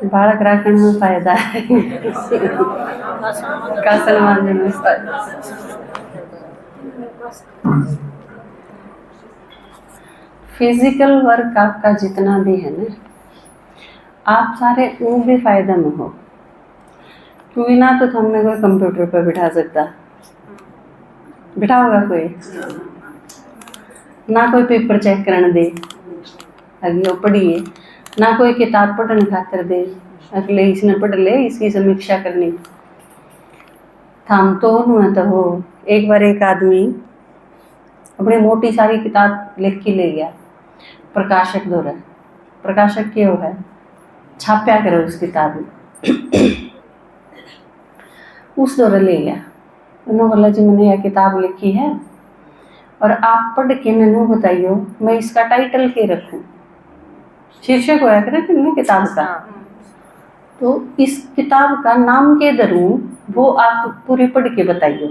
बालक राखण में फायदा है कासल मांझने में फायदा। फिजिकल वर्क आपका जितना भी है ना, आप सारे वो भी फायदा में हो, क्योंकि ना तो हमने कोई कंप्यूटर पर बिठा सकता, बिठा होगा कोई ना, कोई पेपर चेक करने दे अगले पढ़िए, ना कोई किताब पढ़ने खातर दे अगले इसने पढ़ ले इसकी समीक्षा करनी। थाम तो हुआ तो हो, एक बार एक आदमी अपनी मोटी सारी किताब लिख के ले गया, प्रकाशक दौरा, प्रकाशक क्यों है छाप्या करो उस किताब में उस दौरा ले गया। उन्होंने बोला जी मैंने यह किताब लिखी है और आप पढ़ के ननू बताइयो मैं इसका टाइटल के रखूं, शीर्षक होया करे कि किताब का, तो इस किताब का नाम के धरूं वो आप पूरी पढ़ के बताइयो।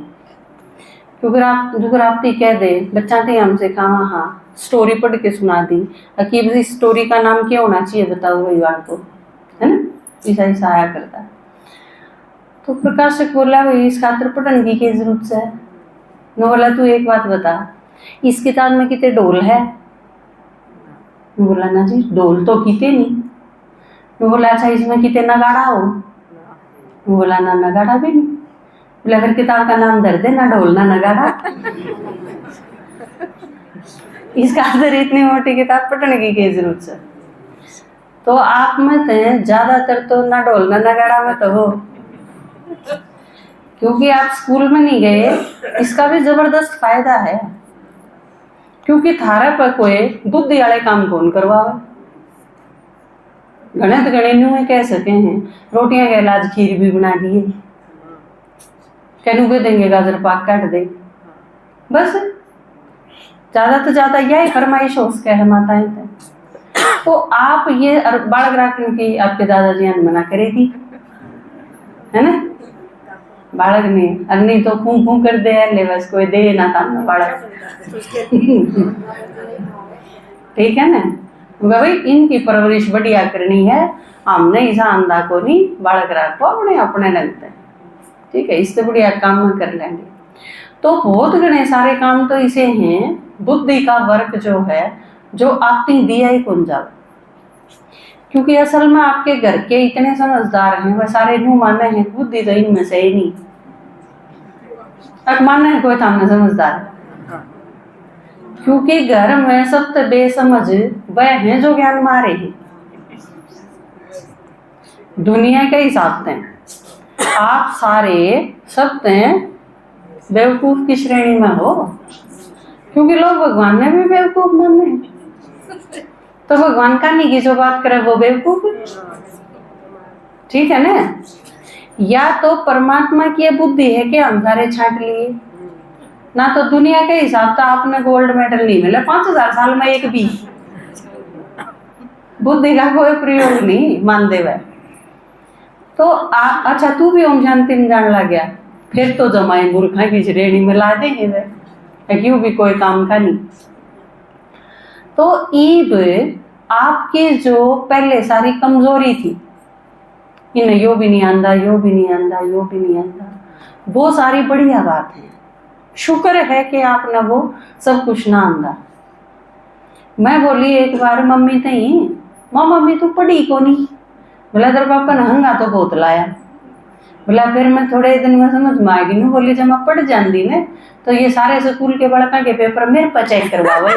क्योंकि आप जो आप कह दे बच्चा थे हमसे कहा हाँ स्टोरी पढ़ के सुना दी, अकीब इस स्टोरी का नाम क्या होना चाहिए बताओ वही बात को, है ना, ऐसा आया करता। तो प्रकाशक बोला वही इस खातर पढ़ने की जरूरत है। मैं बोला तू एक बात बता, इस किताब में कितने डोल है? मैं बोला ना जी डोल तो कितने नहीं। मैं बोला अच्छा इसमें कितने नगाड़ा हो? मैं बोला ना नगाड़ा भी नहीं। बोला फिर किताब का नाम धर दे ना ढोल ना नगाड़ा इसका अंदर इतनी मोटी किताब पढ़ने की जरूरत है? तो आप में ज्यादातर तो ना ढोल ना नगाड़ा में तो हो, क्योंकि आप स्कूल में नहीं गए, इसका भी जबरदस्त फायदा है। क्योंकि थारा पर कोई बुद्धि वाले काम कौन करवावे, गणित गणे कह सके हैं रोटियां के इलाज खीर भी बना दिए, कहनू कह देंगे गाजर पाक काट दे, बस ज्यादा तो ज्यादा यही फरमाइश हो उसके है माताएं थे। तो आप ये बालक राखने की आपके दादाजी ने मना करेगी, है ना, बालक ने अन्नी तो फू फू कर दे ले बस कोई दे ना था ना बालक ठीक है ना, भाई इनकी परवरिश बढ़िया करनी है, हमने ऐसा अंधा को नहीं बालक राखो अपने अपने लगते हैं, ठीक है, इससे बढ़िया काम कर लेंगे। तो बहुत घने सारे काम तो इसे हैं, बुद्धि का वर्क जो है जो आपने दिया ही कौन जाओ, क्योंकि असल में आपके घर के इतने समझदार हैं, वह सारे न्यू माने हैं बुद्धि तो इनमें से ही नहीं, माना है कोई सामने समझदार, क्योंकि घर में सब बेसमझ वह हैं जो ज्ञान मारे हैं दुनिया के हिसाब से। आप सारे सब बेवकूफ की श्रेणी में हो, क्योंकि लोग भगवान ने भी बेवकूफ माने हैं, तो भगवान का नहीं की जो बात करे वो बेवकूफ है, ठीक है ना। या तो परमात्मा की बुद्धि है कि हम सारे छांट लिए ना, तो दुनिया के हिसाब से आपने गोल्ड मेडल नहीं मिला 5000 साल में एक भी, बुद्धि का कोई प्रयोग नहीं मान दे वह तो अच्छा तू भी ओम शांति में जान लग गया, फिर तो जमाए मूर्खा की श्रेणी में ला देंगे वह, क्यों भी कोई काम का नहीं। तो ईब आपके जो पहले सारी कमजोरी थी, इन यो भी नहीं आंदा यो भी नहीं आंदा यो भी नहीं आंदा, वो सारी बढ़िया बात है, शुक्र है कि आपने वो सब कुछ ना आंदा। मैं बोली एक बार मम्मी तई माँ मम्मी तू पढ़ी को नहीं? बोला तेरे पापा ने हंगा तो बहुत लाया। बोला फिर मैं थोड़े दिन में समझ में आ गई ना, बोली जब मैं पढ़ जाती ने तो ये सारे स्कूल के बड़का के पेपर मेरे पर चेक करवावे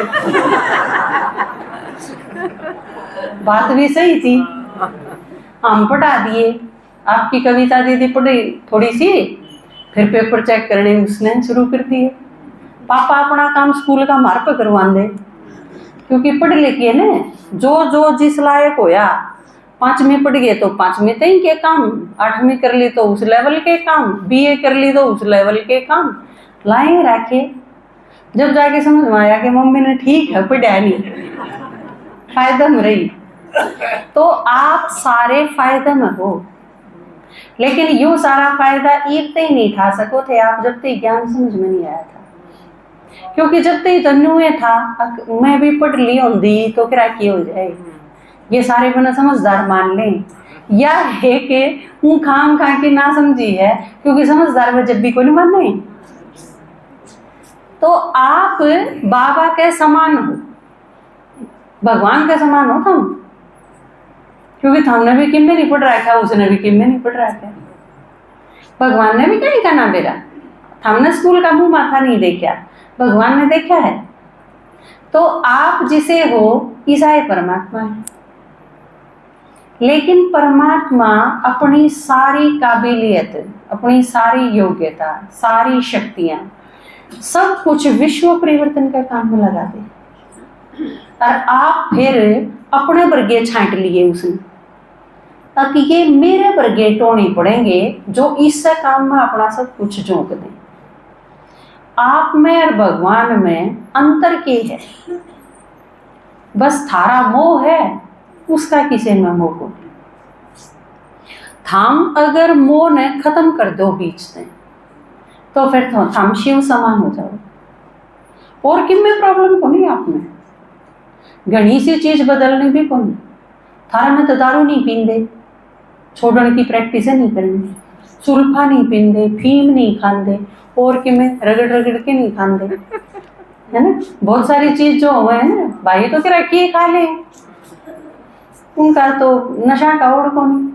बात भी सही थी, हम पढ़ा दिए, आपकी कविता दीदी पढ़ी थोड़ी सी, फिर पेपर चेक करने उसने शुरू कर दिए। पापा अपना काम स्कूल का मार पर करवा दे, क्योंकि पढ़ लिखिए ने जो जो जिस लायक होया, 5वीं पढ़ गए तो 5वीं तक के काम, 8वीं कर ली तो उस लेवल के काम, BA कर ली तो उस लेवल के काम लाए रखे। जब जाके समझ में आया कि मम्मी ने ठीक है पढ़ा नहीं, फायदा में रही, तो आप सारे फायदे में हो, लेकिन यो सारा फायदा एक ही नहीं उठा सको थे आप जब तक ज्ञान समझ में नहीं आया था। क्योंकि जब तक धनुए था मैं भी पढ़ ली होंगी तो क्या की हो जाए, ये सारे बना समझदार मान लें, या है कि हूँ खाम खा के ना समझी है, क्योंकि समझदार में जब भी कोई नहीं माने। तो आप बाबा के समान हो, भगवान के समान हो तुम, क्योंकि हमने भी किम में नहीं पढ़ रखा, उसने भी किम में नहीं पढ़ रखा, भगवान ने भी कहीं का ना बेरा, हमने स्कूल का मुंह माथा नहीं देखा, भगवान ने देखा है। तो आप जिसे हो ईसाई परमात्मा है, लेकिन परमात्मा अपनी सारी काबिलियत, अपनी सारी योग्यता, सारी शक्तियां, सब कुछ विश्व परिवर्तन का काम में लगा दे, और आप फिर अपने वर्गे छांट लिए उसने, ताकि ये मेरे वर्गे टोने पड़ेंगे जो इस काम में अपना सब कुछ झोंक दें। आप में और भगवान में अंतर के है, बस थारा मोह है, उसका किसी में मोह को। थाम अगर मोह ने खत्म कर दो बीच से, तो फिर तो थाम शिव समान हो जाओ, और किम में प्रॉब्लम को नहीं आप में, घनी सी चीज बदलने भी को नहीं। थारा में तो दारू नहीं पींदे, छोड़ने की प्रैक्टिस नहीं करनी, सुल्फा नहीं पींदे, फीम नहीं खाते, और कि में रगड़ रगड़ के नहीं खाते, है ना। बहुत सारी चीज जो हुए है ना भाई, तो क्या किए खा ले, उनका तो नशा का ओढ़ को नहीं,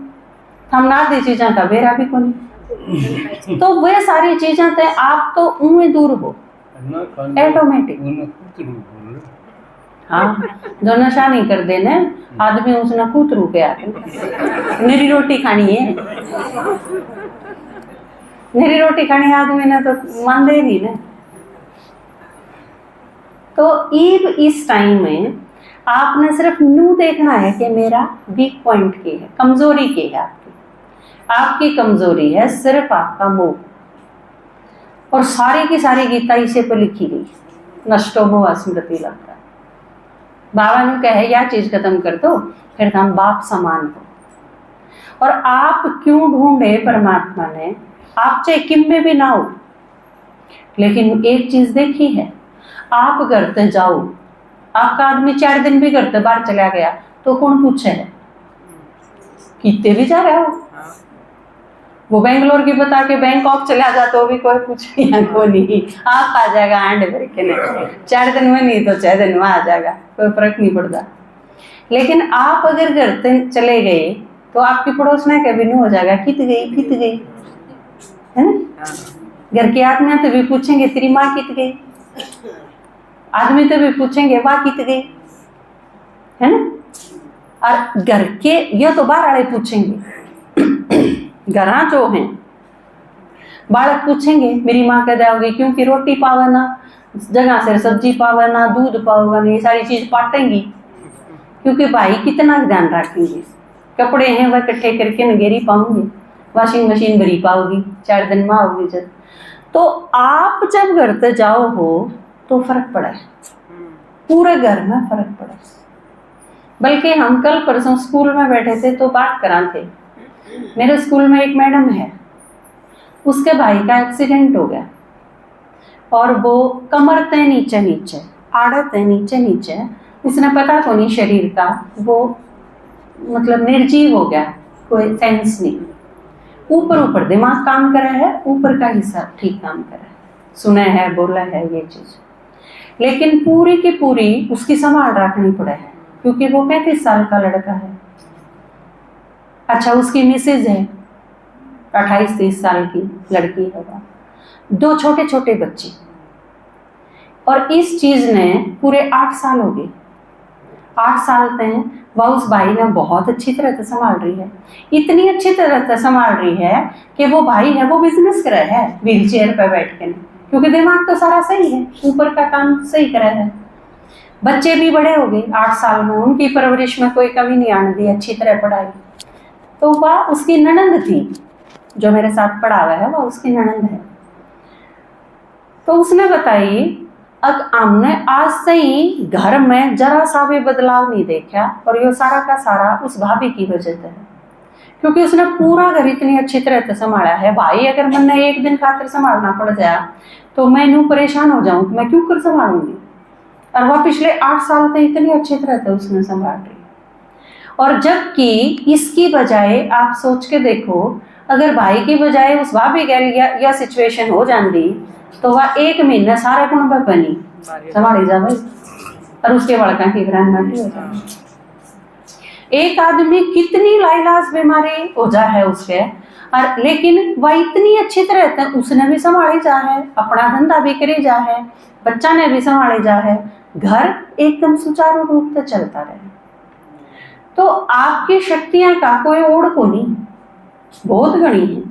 हम ना दे चीजा का बेरा भी को नहीं। तो वे सारी चीजें थे, आप तो उनमें दूर हो ऑटोमेटिक। हाँ, जो नशा नहीं कर देने आदमी उसने कूतरू के आके मेरी रोटी खानी है, मेरी रोटी खानी आदमी ने तो मान दे नहीं ना। तो इस टाइम में आपने सिर्फ न्यू देखना है कि मेरा वीक पॉइंट के है, कमजोरी के है, आपकी कमजोरी है सिर्फ आपका मोह, और सारी की सारी गीता इसे पर लिखी गई, नष्टो मोह स्मृति लगता। बाबा ने कहे यह चीज खत्म कर दो, फिर हम बाप समान हो। और आप क्यों ढूंढे परमात्मा ने, आप चाहे किम में भी ना हो, लेकिन एक चीज देखी है, आप घर पे जाओ, आपका आदमी 4 दिन भी घर से बाहर चला गया तो कौन पूछे है कितने भी जा रहे हो, वो बेंगलोर की बता के बैंकॉक चला जाता तो भी कोई पूछेगा को नहीं, आप आ जाएगा एंड भर के नहीं, 4 दिन में नहीं तो 6 दिन में आ जाएगा, कोई फर्क नहीं पड़ता। लेकिन आप अगर घर चले गए तो आपकी पड़ोस में कभी नहीं हो जाएगा कित गई, है ना। घर के आदमी तो भी पूछेंगे तेरी माँ कित गई, आदमी तो भी पूछेंगे वाह कित गई, है ना। और घर के ये तो बाहर वाले पूछेंगे, घरा जो हैं बालक पूछेंगे मेरी माँ कद आओगी, क्योंकि रोटी पावे ना, जगह से सब्जी पावे ना, दूध पाओगा नहीं, ये सारी चीज पाटेंगी, क्योंकि भाई कितना ध्यान रखेंगे, कपड़े हैं वह इकट्ठे करके नगेरी पाऊंगी, वॉशिंग मशीन भरी पाओगी, 4 दिन में आओगी जब। तो आप जब घर से जाओ हो तो फर्क पड़ा है, पूरे घर में फर्क पड़ा। बल्कि हम कल परसों स्कूल में बैठे थे तो बात करा थे, मेरे स्कूल में एक मैडम है, उसके भाई का एक्सीडेंट हो गया, और वो कमर ते नीचे आड़त है नीचे, उसने पता को नहीं शरीर का, वो मतलब निर्जीव हो गया, कोई सेंस नहीं, ऊपर दिमाग काम कर रहा है, ऊपर का हिस्सा ठीक काम कर रहा है, सुना है बोला है ये चीज, लेकिन पूरी की पूरी उसकी संभाल रखनी पड़ा है, क्योंकि वो 35 साल का लड़का है। अच्छा, उसकी मिसेज है 28-30 साल की लड़की है, 2 छोटे छोटे बच्चे, और इस चीज ने पूरे 8 साल हो गए, 8 साल तक वह उस भाई ने बहुत अच्छी तरह से संभाल रही है, इतनी अच्छी तरह से संभाल रही है कि वो भाई है वो बिजनेस कर रहा है व्हील चेयर पर बैठ के, क्योंकि दिमाग तो सारा सही है, ऊपर का काम सही कर रहा है। बच्चे भी बड़े हो गए 8 साल में, उनकी परवरिश में कोई कमी नहीं आने दी, अच्छी तरह पढ़ाई। तो वह उसकी ननंद थी, जो मेरे साथ पढ़ा हुआ है वह उसकी ननंद है। तो उसने बताई अब हमने आज से ही घर में जरा सा भी बदलाव नहीं देखा, और ये सारा का सारा उस भाभी की वजह से है, क्योंकि उसने पूरा घर इतनी अच्छी तरह से संभाला है। भाई अगर मन ने एक दिन खातिर संभालना पड़ जाए तो मैं यूं परेशान हो जाऊं, मैं क्यों कर संभालूंगी। और वह पिछले 8 साल तक इतनी अच्छी तरह से उसने संभाल रही। और जबकि इसकी बजाय आप सोच के देखो, अगर भाई की बजाय उस भाभी गैल या सिचुएशन हो जाती तो वह 1 महीना सारा कुंभ बनी संभाली जा भाई, और उसके बड़का की ग्रांड हो जाए। एक आदमी कितनी लाइलाज बीमारी हो जा है उसके, और लेकिन वह इतनी अच्छी तरह से उसने भी संभाली जा है, अपना धंधा भी करी जा है, बच्चा ने भी संभाली जा है, घर एकदम सुचारू रूप से चलता रहे। तो आपकी शक्तियां का कोई ओढ़ को नहीं, बहुत घनी है।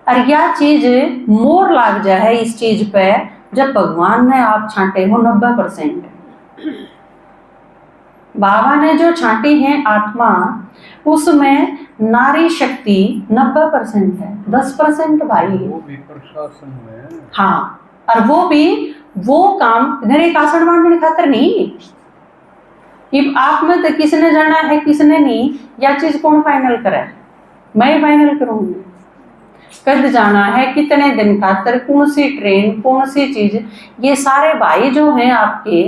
और यह चीज मोर लाग जा है इस चीज पे जब भगवान ने आप छांटे हो 90%। बाबा ने जो छांटी है आत्मा, उसमें नारी शक्ति 90% है, 10% भाई है। वो भी प्रशासन में। हाँ, और वो भी वो काम मेरे कासड़ बांधने खातर नहीं। कि आप में तो किसने जाना है किसने नहीं, यह चीज कौन फाइनल करे, मैं फाइनल करूंगी। कद जाना है, कितने दिन खातर, कौन सी ट्रेन, कौन सी चीज, ये सारे भाई जो हैं आपके,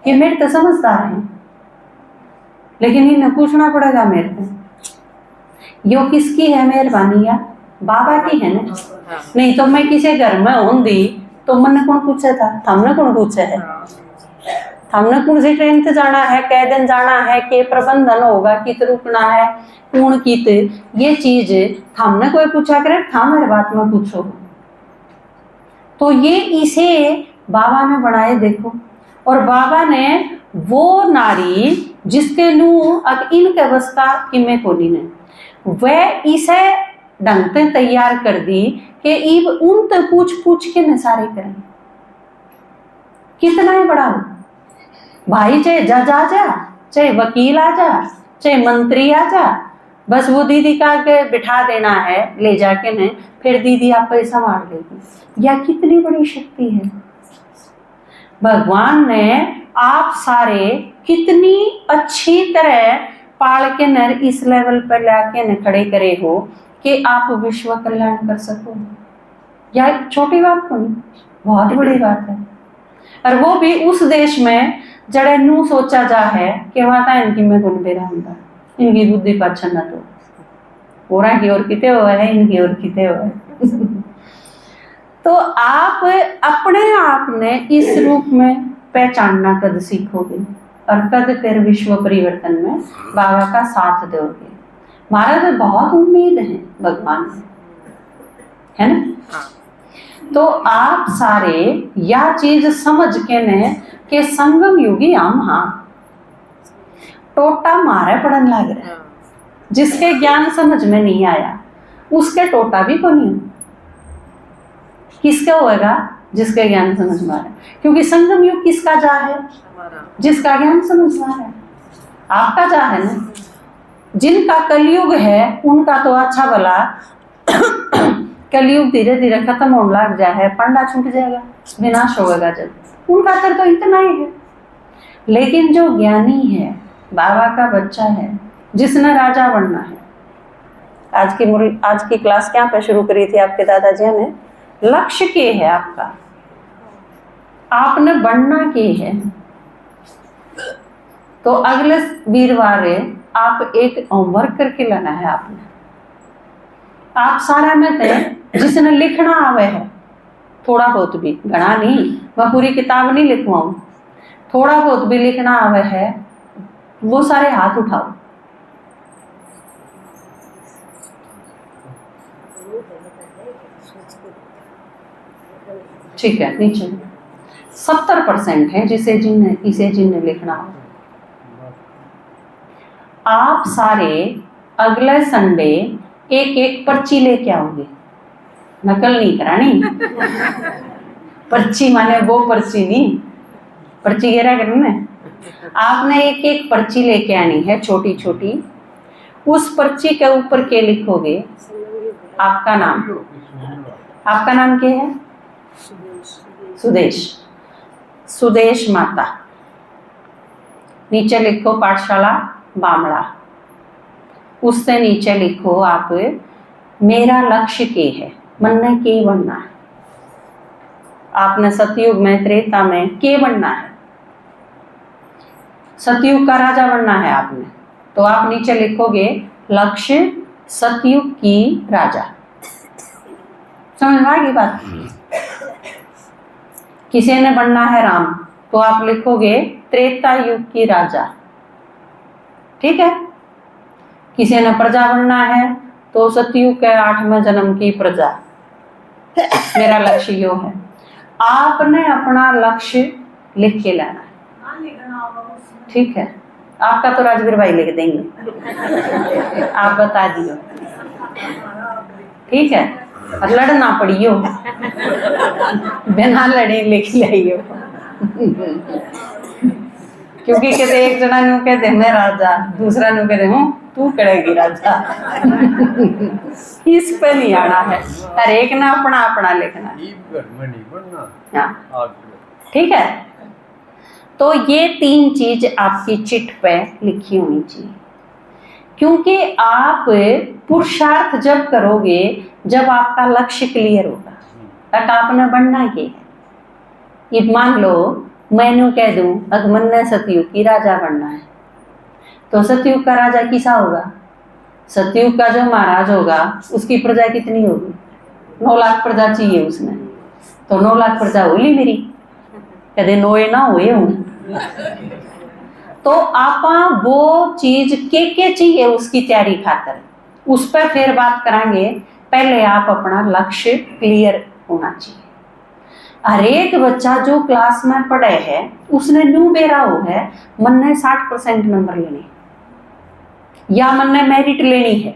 ये मेरे तो समझदार हैं, लेकिन इन्हें पूछना पड़ेगा मेरे को, यो किसकी है मेहरबानी, या बाबा की है ना। नहीं तो मैं किसी घर में होंगी तो मन कौन पूछे था, हमने कौन पूछे है, हमने कौन सी ट्रेन से जाना है, कै दिन जाना है, के प्रबंधन होगा, कित रुकना है, कौन कित, ये चीज हमने कोई पूछा करे, था मेरे बात में पूछो। तो ये इसे बाबा ने बनाए देखो। और बाबा ने वो नारी जिसके नू अब इनके अवस्था कि मैं कोनी ने, वह इसे ढंग से तैयार कर दी कि इब उन तो पूछ के नसारे करें। कितना ही बड़ा हो भाई, चाहे जज आ जा, चाहे वकील आ जा, चाहे मंत्री आ जा, बस वो दीदी का के बिठा देना है ले जाके ने, फिर दीदी आप पैसा मार लेगी। यह कितनी बड़ी शक्ति है। भगवान ने आप सारे कितनी अच्छी तरह पाल के नर इस लेवल पर लाके न खड़े करे हो कि आप विश्व कल्याण कर सको। यह छोटी बात को नहीं, बहुत बड़ी बात है। और वो भी उस देश में जड़े नू सोचा जा है कि माता इनकी में गुण बेरा होता, इनकी बुद्धि पाछन न तो ओरा की ओर किते हुए है, इनकी ओर किते हुए है। तो आप अपने आप ने इस रूप में पहचानना कद सीखोगे, और कद फिर विश्व परिवर्तन में बाबा का साथ दोगे। महाराज तो बहुत उम्मीद है भगवान से, है ना। तो आप सारे यह चीज समझ के ने कि संगम युगी हम, हाँ टोटा मारे पड़न लग रहा है। जिसके ज्ञान समझ में नहीं आया उसके टोटा भी को नहीं, किसका होएगा जिसके ज्ञान समझ में आ रहा है। क्योंकि संगम युग किसका जा है, जिसका ज्ञान समझ में आ रहा है, आपका जा है ना। जिनका कलयुग है उनका तो अच्छा भला कलयुग धीरे धीरे खत्म होने लग जाए है, पंडा छूट जाएगा, विनाश होगा जब, उनका तो इतना ही है। लेकिन जो ज्ञानी है, बाबा का बच्चा है, जिसने राजा बनना है, आज की क्लास क्या पे शुरू करी थी आपके दादाजी ने, लक्ष्य के है आपका, आपने बनना के है। तो अगले वीरवार आप एक होमवर्क करके लाना है आपने। आप सारा में थे जिसने लिखना आवे है, थोड़ा बहुत भी, घना नहीं, मैं पूरी किताब नहीं लिखवाऊं, थोड़ा बहुत भी लिखना आवे है, वो सारे हाथ उठाओ। ठीक है, नीचे 70% है इसे जिन्हें लिखना हो। आप सारे अगले संडे एक पर्ची लेके आओगे, नकल नहीं करानी। पर्ची माने वो पर्ची नहीं, पर्ची घेरा करना। आपने एक पर्ची लेके आनी है, छोटी छोटी। उस पर्ची के ऊपर क्या लिखोगे, आपका नाम, आपका नाम क्या है, सुदेश, सुदेश माता। नीचे लिखो पाठशाला बामड़ा, उससे नीचे लिखो आप मेरा लक्ष्य के है, मन ने के बनना है। आपने सतयुग में त्रेता में के बनना है, सतयुग का राजा बनना है आपने, तो आप नीचे लिखोगे लक्ष्य सतयुग की राजा। समझ में आ गई बात? किसी ने बनना है राम, तो आप लिखोगे त्रेता युग की राजा। ठीक है। किसी ने प्रजा बनना है तो सतयुग के 8वें जन्म की प्रजा। मेरा लक्ष्य यो है। आपने अपना लक्ष्य लिख के लाना है। ठीक है। आपका तो राजवीर भाई लिख देंगे, आप बता दियो। ठीक है। और लड़ना पड़ियो, बिना लड़े लिख लाइयो। क्योंकि कहते एक जना नु कहते मैं राजा, दूसरा नु कहते हूँ तू करेगी राजा। इस पे नहीं आना है, हर एक ने अपना अपना लिखना है। हाँ, ठीक है। तो ये 3 चीज आपकी चिट पे लिखी होनी चाहिए, क्योंकि आप पुरुषार्थ जब करोगे जब आपका लक्ष्य क्लियर होगा, तक आपने बनना के है। ये मान लो मैंने कह दूं अगमन ने सतयुग की राजा बनना है, तो सतयुग का राजा किसा होगा? सतयुग का जो महाराज होगा उसकी प्रजा कितनी होगी? 9 लाख प्रजा चाहिए उसने, तो 9 लाख प्रजा होली मेरी, कदे नोए ना हुए हूं। तो आप वो चीज के चाहिए उसकी तैयारी खातर, उस पर फिर बात करेंगे। पहले आप अपना लक्ष्य क्लियर होना चाहिए। हर एक बच्चा जो क्लास में पढ़े है उसने न्यू बेरा हो है मन ने 60% नंबर लेने या मन ने मेरिट लेनी है,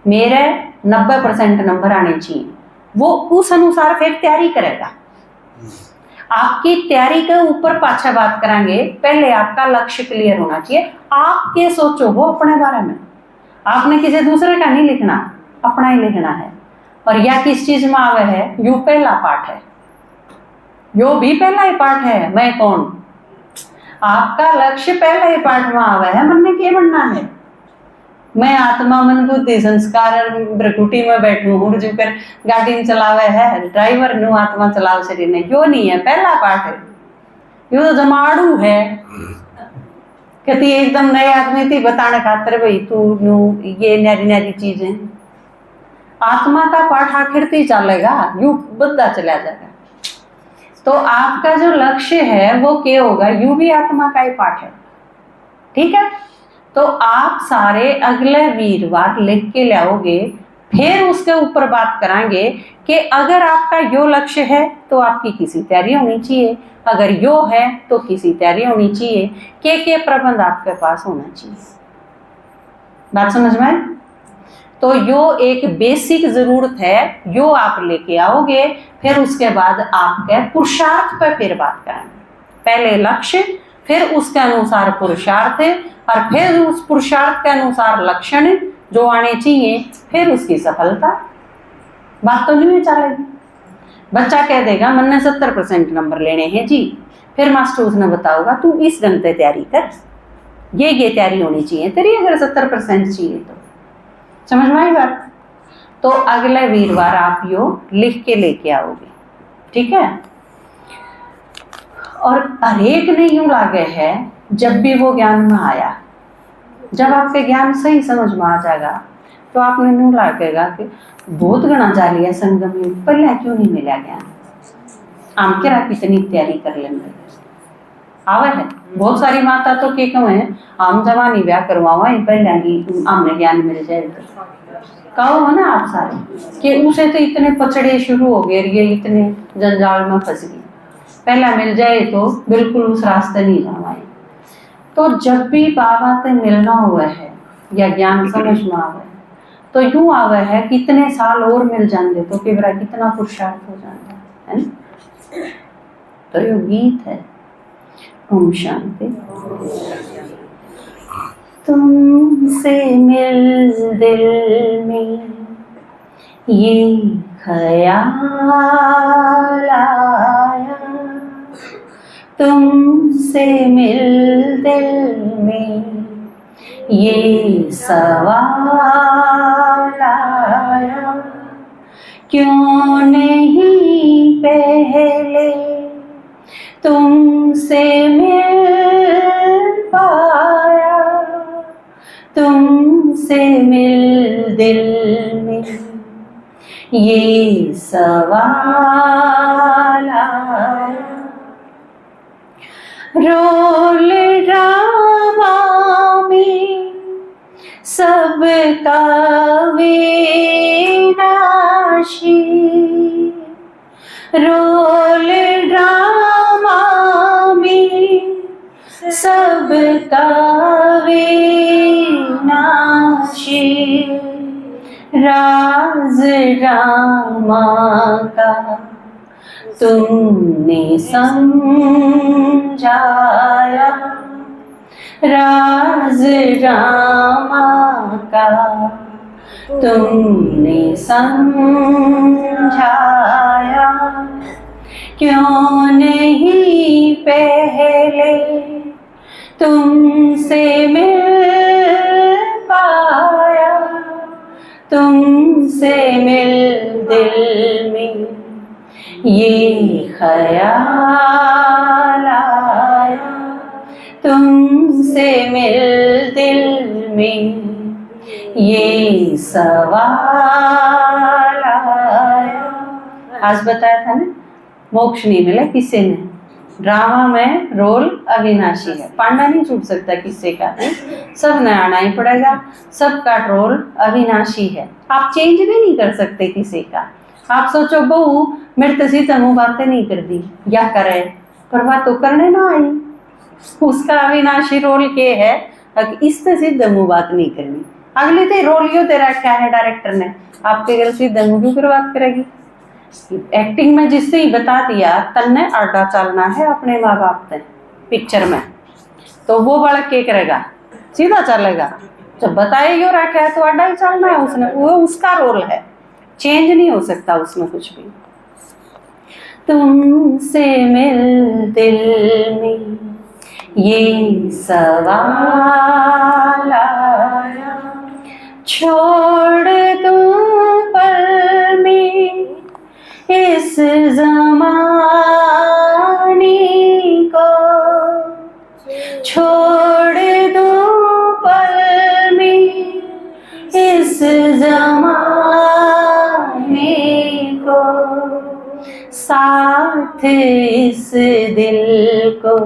मेरे 90% नंबर आने चाहिए, वो उस अनुसार फिर तैयारी करेगा। आपकी तैयारी के ऊपर पाछा बात करेंगे। पहले आपका लक्ष्य क्लियर होना चाहिए। आप के सोचो हो अपने बारे में, आपने किसी दूसरे का नहीं लिखना, अपना ही लिखना है। और या किस चीज में आवे है, यू पहला पाठ है, यो भी पहला ही पाठ है। मैं कौन? आपका लक्ष्य पहला ही पाठ में आवे है, मन में क्या बनना है? मैं आत्मा मन बुद्धि संस्कार ब्रकुटी में बैठू हूँ जो कर गाड़ी में चलावे है, ड्राइवर नु आत्मा चलाव शरीर ने, यो नहीं है पहला पाठ है। यो तो जमाड़ू है, कहती एकदम नए आदमी थी बताने खातर भाई तू नु ये न्यारी न्यारी चीजें। आत्मा का पाठ आखिर ही चलेगा, यू बद्दा चला जाएगा। तो आपका जो लक्ष्य है वो क्या होगा? यू भी आत्मा का ही पाठ है। ठीक है। तो आप सारे अगले वीरवार लिख के लाओगे, फिर उसके ऊपर बात करेंगे कि अगर आपका यो लक्ष्य है तो आपकी किसी तैयारी होनी चाहिए, अगर यो है तो किसी तैयारी होनी चाहिए, के प्रबंध आपके पास होना चाहिए। बात समझ में आए? तो यो एक बेसिक जरूरत है, यो आप लेके आओगे। फिर उसके बाद आपके पुरुषार्थ पर फिर बात करेंगे। पहले लक्ष्य, फिर उसके अनुसार पुरुषार्थ, और फिर उस पुरुषार्थ के अनुसार लक्षण जो आने चाहिए, फिर उसकी सफलता। बात तो नहीं चलेगी। बच्चा कह देगा मन ने 70% नंबर लेने हैं जी, फिर मास्टर उसने बताओगा तू इस ढंग से तैयारी कर, ये तैयारी होनी चाहिए तेरी, अगर 70% चाहिए तो। समझ में आई बात? तो अगले वीरवार आप यो लिख के लेके आओगे। ठीक है। और हरेक ने यूं लागे है, जब भी वो ज्ञान में आया, जब आपके ज्ञान सही समझ में आ जाएगा तो आपने यूं लागेगा कि बहुत गणा जा लिया संगम युग, पहले क्यों नहीं मिला ज्ञान? आम के रात कितनी तैयारी कर लेंगे आवे है। बहुत सारी माता तो के कहे आम जवानी ब्याह करवावा पहले आमने ज्ञान मिल जाए, कहो है ना आप सारे कि उसे तो इतने पछड़े शुरू हो गए, ये इतने जंजाल में फंस गई, पहला मिल जाए तो बिल्कुल उस रास्ते नहीं जावाए। तो जब भी बाबा से मिलना हुआ है या ज्ञान समझ में आवे तो यूं आवे है कितने साल और मिल जाएंगे तो केवरा कितना पुरुषार्थ हो जाएगा, है ना? तो ये गीत है। ओम शांति। तुमसे मिल दिल में ये ख्याल आया, तुमसे मिल दिल में ये सवाल आया, क्यों नहीं पहले तुमसे मिल पाया, तुमसे मिल दिल में ये सवाल आया। रोल ड्रामा में सबका विनाशी, रोल ड्रामा में सबका विनाशी, राज ड्रामा का तुमने समझाया, राज ड्रामा का तुमने समझाया, क्यों नहीं पहले तुमसे मिल पाया, तुमसे मिल दिल में ये ख्याल आया, तुमसे मिल दिल में ये सवाल आया। आज बताया था ना, मोक्ष नहीं मिला किसी ने। ड्रामा में रोल अविनाशी है, पांडा नहीं छूट सकता किसी का, सब ने आना ही पड़ेगा, सबका रोल अविनाशी है, आप चेंज भी नहीं कर सकते किसी का। आप सोचो बहू मेरे तो सीता मुँह बातें नहीं कर दी, क्या करे, पर बात तो करने ना आई, उसका अविनाशी रोल के है इससे सीधा मुँह बात नहीं करनी। अगले तो रोल यो तेरा क्या है डायरेक्टर ने, आपके घर सीधा मुँह क्यों कर बात करेगी। एक्टिंग में जिससे ही बता दिया तन्ने आडा चलना है अपने माँ बाप से पिक्चर में, तो वो बालक क्या करेगा, सीधा चलेगा। जब बताए क्यों रखा है तो आडा ही चलना है उसने, वो उसका रोल है, चेंज नहीं हो सकता उसमें कुछ भी। तुमसे मिल दिल में ये सवाल आया, छोड़ दूं पल में इस ज़माने को, छोड़ दूं पल में इस ज़माने को, साथ इस दिल को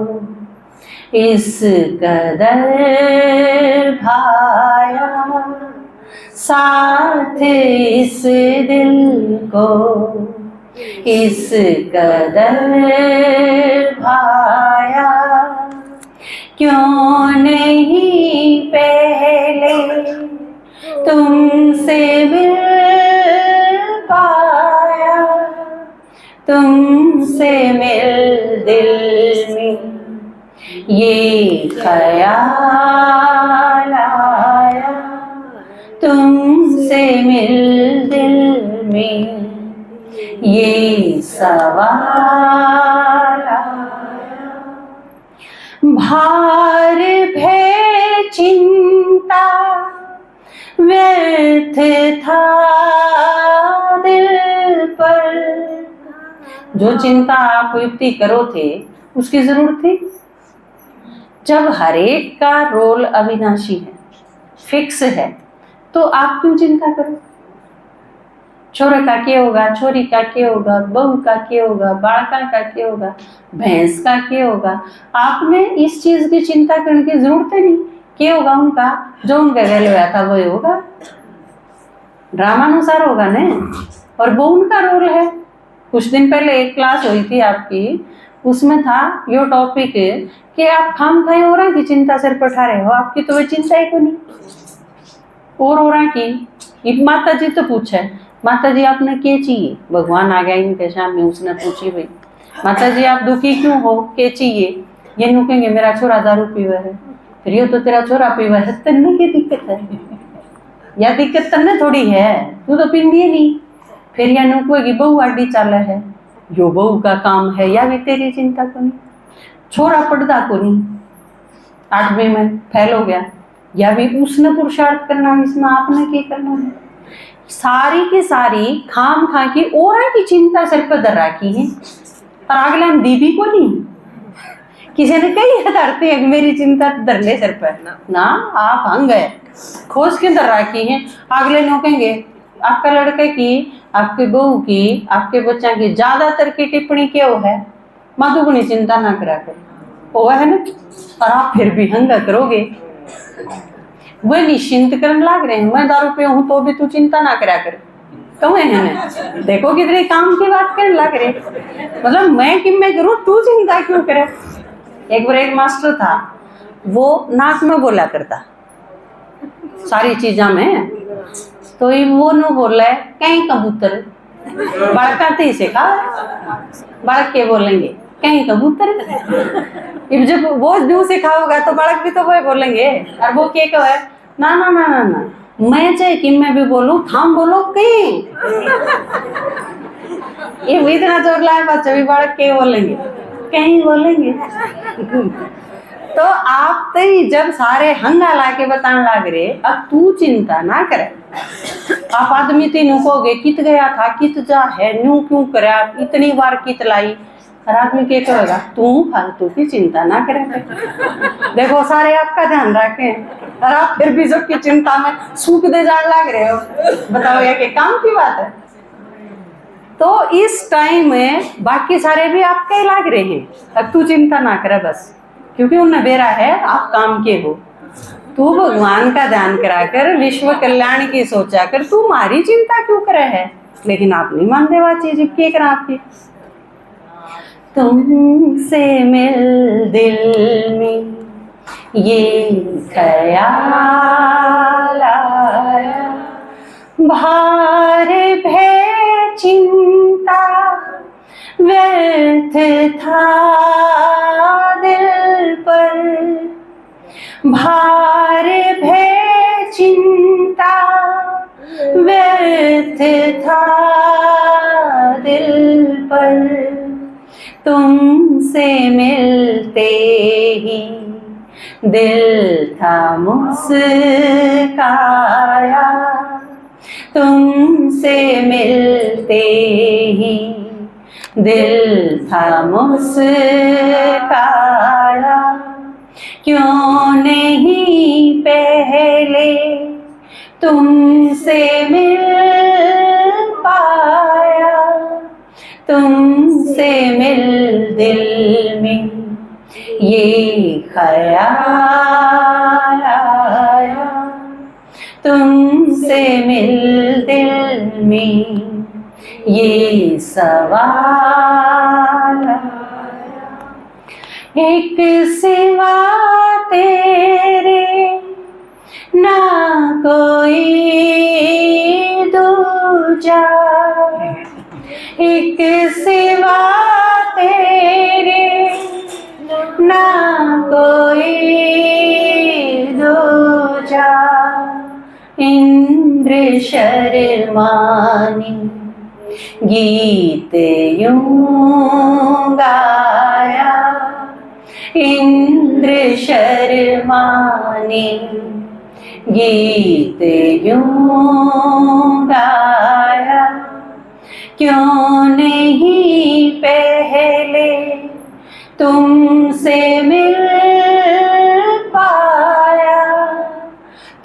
इस कदर भाया, साथ इस दिल को इस कदर भाया, क्यों नहीं पहले तुमसे मिल पाया, तुमसे मिल दिल में ये ख्याल आया, तुमसे मिल दिल में ये सवाल आया। भार भय चिंता व्यर्थ था दिल पर, जो चिंता आप युक्ति करो थे उसकी जरूरत थी। जब हरेक का रोल अविनाशी है, फिक्स है, तो आप क्यों चिंता करो। छोरे का क्या होगा, छोरी का क्या होगा, बहू का क्या होगा, बालका का क्या होगा, भैंस का क्या होगा, आपने इस चीज की चिंता करने की जरूरत नहीं। क्या होगा उनका, जो उनका गले हुआ था वही होगा, ड्रामानुसार होगा न, और वो उनका रोल है। कुछ दिन पहले एक क्लास हुई थी आपकी, उसमें था यो टॉपिक कि आप खाम खाए हो रहा की चिंता सिर पर उठा रहे हो, आपकी तो वह चिंता ही को नहीं और हो रहा की। माता जी तो पूछे, माता जी आपने क्या चाहिए, भगवान आ गया इनके सामने, उसने पूछी भाई माता जी आप दुखी क्यों हो, क्या चाहिए, ये नु कहेंगे मेरा छोरा दारू पीवा है, फिर ये तो तेरा छोरा पीवा है, तन्ने क्या दिक्कत है, या दिक्कत तन्ने थोड़ी है, तू तो पींदी नहीं। फिर या नु कोई बहू आडी चाले है, यो बहू का काम है, या भी तेरी चिंता को नहीं। छोरा पढ़दा को नहीं, 8वीं में फेल हो गया, या भी उसने पुरुषार्थ करना है, इसमें आपने क्या करना है? सारी की सारी खाम खा की और की चिंता सिर पर धर रखी है और अगला दीदी को नहीं। किसी ने कही धरते हैं मेरी चिंता धर ले सिर पर ना, आप हंग गए खोज के धर रखी है। अगले लोग कहेंगे आपका लड़के की, आपके बहू की, आपके बच्चा की ज्यादातर की टिप्पणी क्या है, माधु को चिंता ना करा कर, वो है ना। और आप फिर भी हंगा करोगे, वह निश्चिंत करने लग रहे हैं, मैं दारू पे हूं तो भी तू चिंता ना करा कर, क्यों है ना? देखो कितने काम की बात करने लग रहे, मतलब मैं कि मैं करूं तू चिंता क्यों करे। एक बार एक मास्टर था, वो नाक में बोला करता सारी चीजा में, तो वो न बोला है कहीं कबूतर, बालकाते ही सिखा, बालक के बोलेंगे कहीं कबूतर। जब वो न्यू सिखाओगा तो बालक भी तो वही बोलेंगे, और वो क्या कहे ना ना ना ना ना, मैं चाहे कि मैं भी बोलूं थाम बोलो कहीं। ये इतना जोर लाए बच्चे भी बालक के बोलेंगे कहीं बोलेंगे। तो आप तो जब सारे हंगा ला के बताने लग रहे, अब तू चिंता ना करे। आप आदमी तीनों कहोगे कित गया था, कित जा है, न्यू क्यों करा, इतनी बार कित लाई, हर आदमी क्या कहेगा तू फालतू की चिंता ना करे। देखो सारे आपका ध्यान रखें और आप फिर भी सबकी चिंता में सूख दे जाने लग रहे हो, बताओ ये काम की बात है। तो इस टाइम में बाकी सारे भी आपके लग रहे हैं, अब तू चिंता ना करे बस, क्योंकि उन्हें बेरा है आप काम के हो। तू भगवान का ध्यान करा कर, विश्व कल्याण की सोचा कर, तू हमारी चिंता क्यों करे है। लेकिन आप नहीं मानते बात चीज के करा आपकी। तुमसे मिल दिल में ये ख्याल आया, भार भय चिंता व्यर्थ था दिल पर, भार भय चिंता व्यर्थ था दिल पर, तुमसे मिलते ही दिल था मुस्काया, तुमसे मिलते ही दिल था मुस्काया, क्यों नहीं पहले तुमसे मिल पाया, तुमसे मिल दिल में ये ख्याल आया, तुमसे मिल दिल में ये सवाल आया, एक सिवा तेरे ना कोई दूजा, एक सिवा तेरे ना कोई दूजा, इंद्र शर्मानी गीत यूं गाया, इंद्र शर्मानी गीत यूं गाया, क्यों नहीं पहले तुमसे मिल पाया,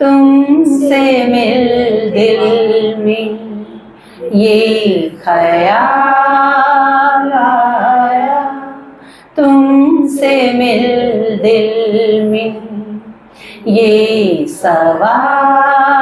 तुमसे मिल दिल में ये ख्याल आया, तुमसे मिल दिल में ये सवाल